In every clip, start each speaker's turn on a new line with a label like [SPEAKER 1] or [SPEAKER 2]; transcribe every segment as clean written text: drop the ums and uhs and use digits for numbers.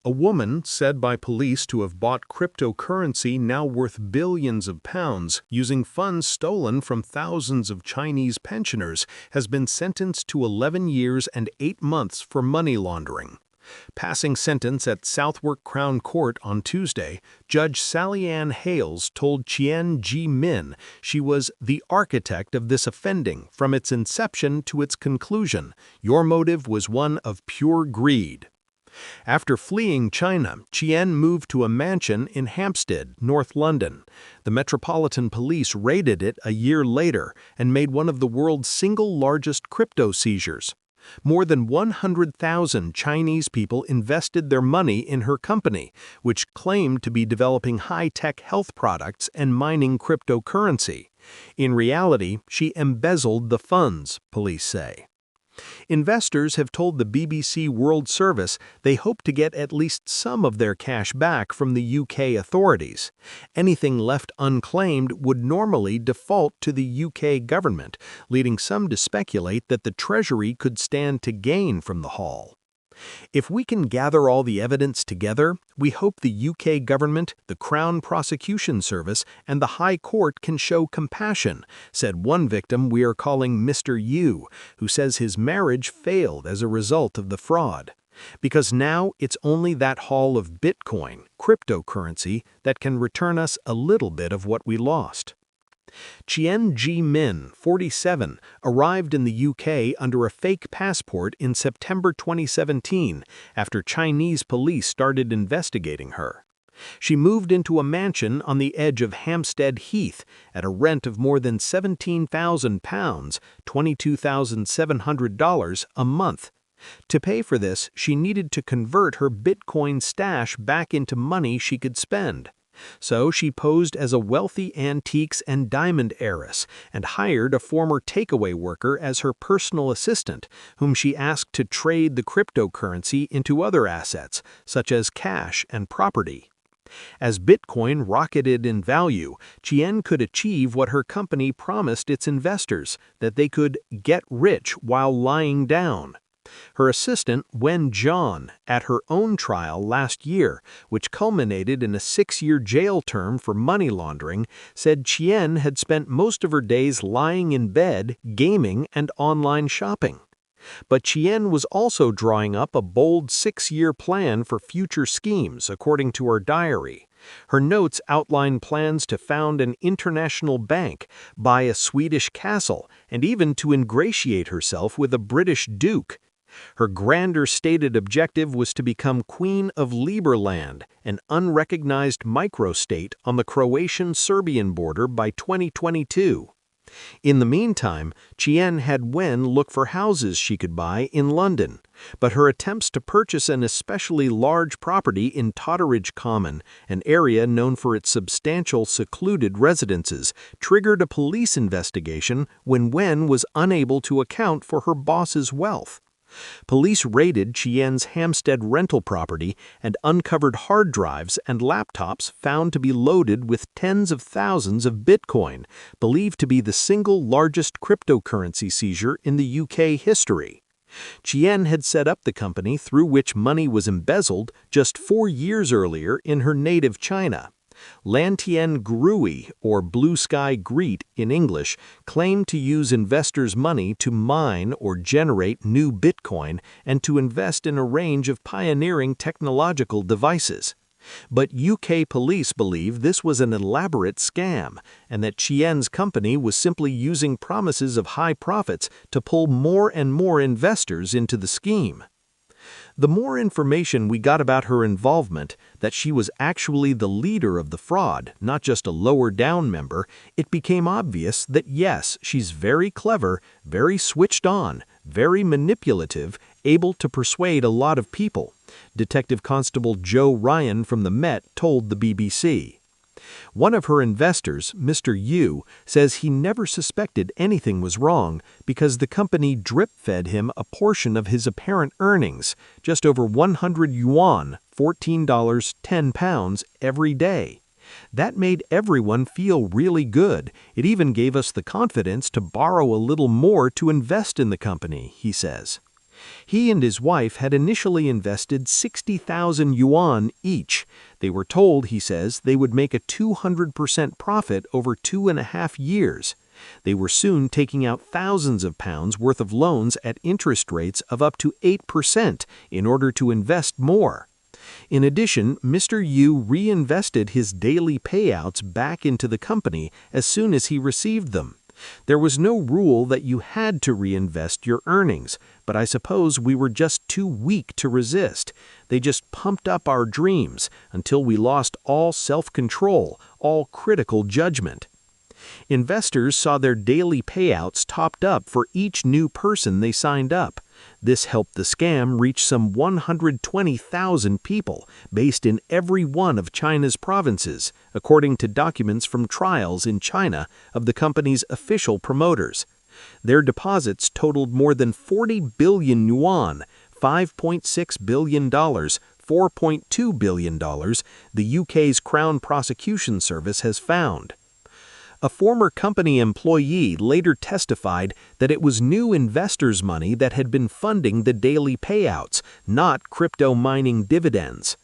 [SPEAKER 1] A woman, said by police to have bought cryptocurrency now worth billions of pounds using funds stolen from thousands of Chinese pensioners, has been sentenced to 11 years and 8 months for money laundering. Passing sentence at Southwark Crown Court on Tuesday, Judge Sally Ann Hales told Chien Ji Min she was the architect of this offending from its inception to its conclusion. Your motive was one of pure greed. After fleeing China, Chien moved to a mansion in Hampstead, North London. The Metropolitan Police raided it a year later and made one of the world's single largest crypto seizures. More than 100,000 Chinese people invested their money in her company, which claimed to be developing high-tech health products and mining cryptocurrency. In reality, she embezzled the funds, police say. Investors have told the BBC World Service they hope to get at least some of their cash back from the UK authorities. Anything left unclaimed would normally default to the UK government, leading some to speculate that the Treasury could stand to gain from the haul. If we can gather all the evidence together, we hope the UK government, the Crown Prosecution Service, and the High Court can show compassion, said one victim we are calling Mr. Yu, who says his marriage failed as a result of the fraud. Because now it's only that haul of Bitcoin, cryptocurrency, that can return us a little bit of what we lost. Chien Ji Min, 47, arrived in the UK under a fake passport in September 2017 after Chinese police started investigating her. She moved into a mansion on the edge of Hampstead Heath at a rent of more than £17,000, $22,700 a month. To pay for this, she needed to convert her Bitcoin stash back into money she could spend. So she posed as a wealthy antiques and diamond heiress and hired a former takeaway worker as her personal assistant, whom she asked to trade the cryptocurrency into other assets, such as cash and property. As Bitcoin rocketed in value, Chien could achieve what her company promised its investors, that they could get rich while lying down. Her assistant, Wen Zhan, at her own trial last year, which culminated in a 6-year jail term for money laundering, said Chien had spent most of her days lying in bed, gaming, and online shopping. But Chien was also drawing up a bold 6-year plan for future schemes, according to her diary. Her notes outline plans to found an international bank, buy a Swedish castle, and even to ingratiate herself with a British duke. Her grander stated objective was to become Queen of Liberland, an unrecognized microstate on the Croatian-Serbian border by 2022. In the meantime, Chien had Wen look for houses she could buy in London, but her attempts to purchase an especially large property in Totteridge Common, an area known for its substantial secluded residences, triggered a police investigation when Wen was unable to account for her boss's wealth. Police raided Chien's Hampstead rental property and uncovered hard drives and laptops found to be loaded with tens of thousands of Bitcoin, believed to be the single largest cryptocurrency seizure in the UK history. Chien had set up the company through which money was embezzled just 4 years earlier in her native China. Lantien Grui, or Blue Sky Greet in English, claimed to use investors' money to mine or generate new Bitcoin and to invest in a range of pioneering technological devices. But UK police believe this was an elaborate scam and that Chien's company was simply using promises of high profits to pull more and more investors into the scheme. The more information we got about her involvement, that she was actually the leader of the fraud, not just a lower-down member, it became obvious that yes, she's very clever, very switched on, very manipulative, able to persuade a lot of people, Detective Constable Joe Ryan from the Met told the BBC. One of her investors, Mr. Yu, says he never suspected anything was wrong because the company drip-fed him a portion of his apparent earnings, just over 100 yuan, $14, 10 pounds, every day. That made everyone feel really good. It even gave us the confidence to borrow a little more to invest in the company, he says. He and his wife had initially invested 60,000 yuan each. They were told, he says, they would make a 200% profit over 2.5 years. They were soon taking out thousands of pounds worth of loans at interest rates of up to 8% in order to invest more. In addition, Mr. Yu reinvested his daily payouts back into the company as soon as he received them. There was no rule that you had to reinvest your earnings, but I suppose we were just too weak to resist. They just pumped up our dreams until we lost all self-control, all critical judgment. Investors saw their daily payouts topped up for each new person they signed up. This helped the scam reach some 120,000 people, based in every one of China's provinces, according to documents from trials in China of the company's official promoters. Their deposits totaled more than 40 billion yuan, $5.6 billion, $4.2 billion, the UK's Crown Prosecution Service has found. A former company employee later testified that it was new investors' money that had been funding the daily payouts, not crypto mining dividends.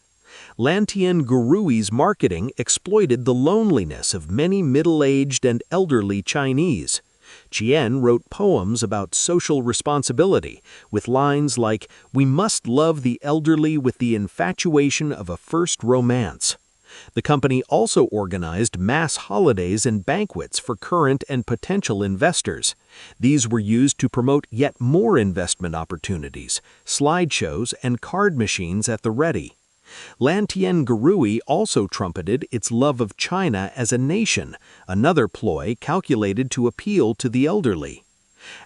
[SPEAKER 1] Lantian Gurui's marketing exploited the loneliness of many middle-aged and elderly Chinese. Qian wrote poems about social responsibility, with lines like, "We must love the elderly with the infatuation of a first romance." The company also organized mass holidays and banquets for current and potential investors. These were used to promote yet more investment opportunities, slideshows, and card machines at the ready. Lantian Gurui also trumpeted its love of China as a nation, another ploy calculated to appeal to the elderly.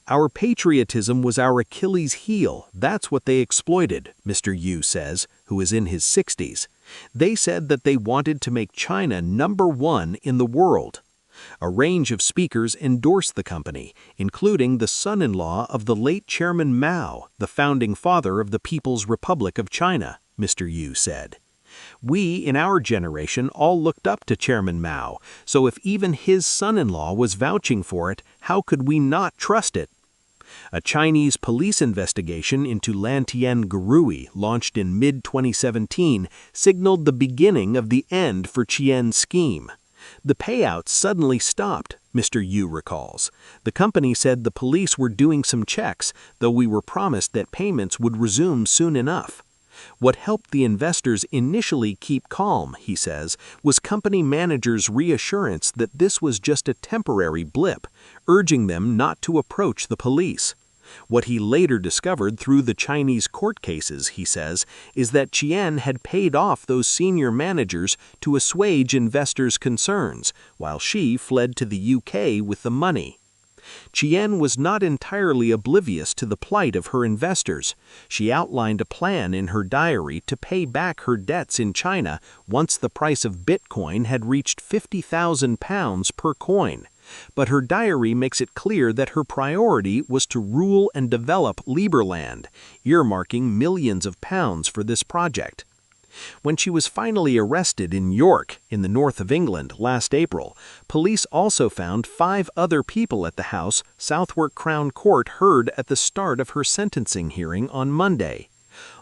[SPEAKER 1] "Our patriotism was our Achilles heel, that's what they exploited," Mr. Yu says, who is in his 60s. They said that they wanted to make China #1 in the world. A range of speakers endorsed the company, including the son-in-law of the late Chairman Mao, the founding father of the People's Republic of China, Mr. Yu said. "We, in our generation, all looked up to Chairman Mao, so if even his son-in-law was vouching for it, how could we not trust it?" A Chinese police investigation into Lantian Gurui, launched in mid-2017, signaled the beginning of the end for Qian's scheme. The payouts suddenly stopped, Mr. Yu recalls. The company said the police were doing some checks, though we were promised that payments would resume soon enough. What helped the investors initially keep calm, he says, was company managers' reassurance that this was just a temporary blip, urging them not to approach the police. What he later discovered through the Chinese court cases, he says, is that Qian had paid off those senior managers to assuage investors' concerns, while she fled to the UK with the money. Qian was not entirely oblivious to the plight of her investors. She outlined a plan in her diary to pay back her debts in China once the price of Bitcoin had reached £50,000 per coin. But her diary makes it clear that her priority was to rule and develop Liberland, earmarking millions of pounds for this project. When she was finally arrested in York, in the north of England, last April, police also found 5 other people at the house Southwark Crown Court heard at the start of her sentencing hearing on Monday.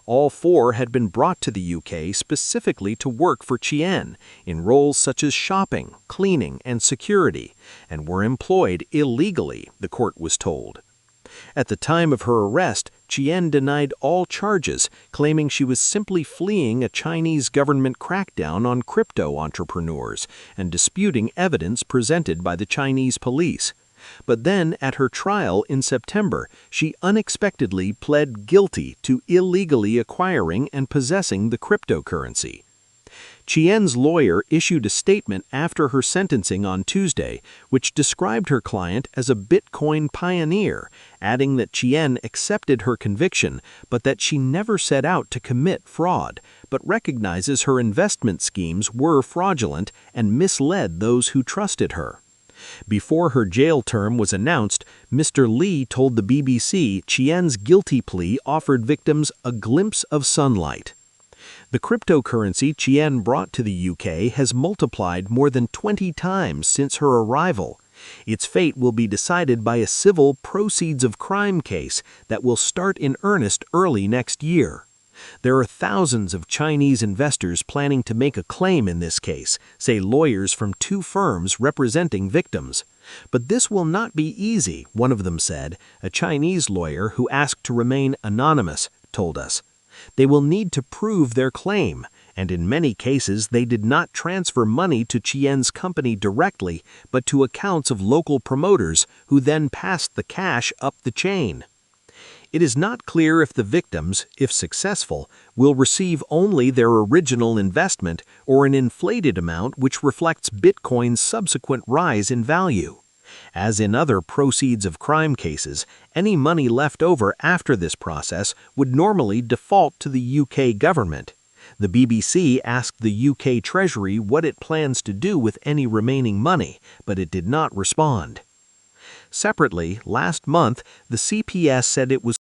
[SPEAKER 1] All 4 had been brought to the UK specifically to work for Qian, in roles such as shopping, cleaning, and security, and were employed illegally, the court was told. At the time of her arrest, Qian denied all charges, claiming she was simply fleeing a Chinese government crackdown on crypto entrepreneurs and disputing evidence presented by the Chinese police. But then, at her trial in September, she unexpectedly pled guilty to illegally acquiring and possessing the cryptocurrency. Qian's lawyer issued a statement after her sentencing on Tuesday, which described her client as a Bitcoin pioneer, adding that Qian accepted her conviction, but that she never set out to commit fraud, but recognizes her investment schemes were fraudulent and misled those who trusted her. Before her jail term was announced, Mr. Lee told the BBC Qian's guilty plea offered victims a glimpse of sunlight. The cryptocurrency Qian brought to the UK has multiplied more than 20 times since her arrival. Its fate will be decided by a civil proceeds of crime case that will start in earnest early next year. There are thousands of Chinese investors planning to make a claim in this case, say lawyers from 2 firms representing victims. But this will not be easy, one of them said. A Chinese lawyer who asked to remain anonymous told us. They will need to prove their claim, and in many cases they did not transfer money to Qian's company directly, but to accounts of local promoters who then passed the cash up the chain. It is not clear if the victims, if successful, will receive only their original investment or an inflated amount which reflects Bitcoin's subsequent rise in value. As in other proceeds of crime cases, any money left over after this process would normally default to the UK government. The BBC asked the UK Treasury what it plans to do with any remaining money, but it did not respond. Separately, last month, the CPS said it was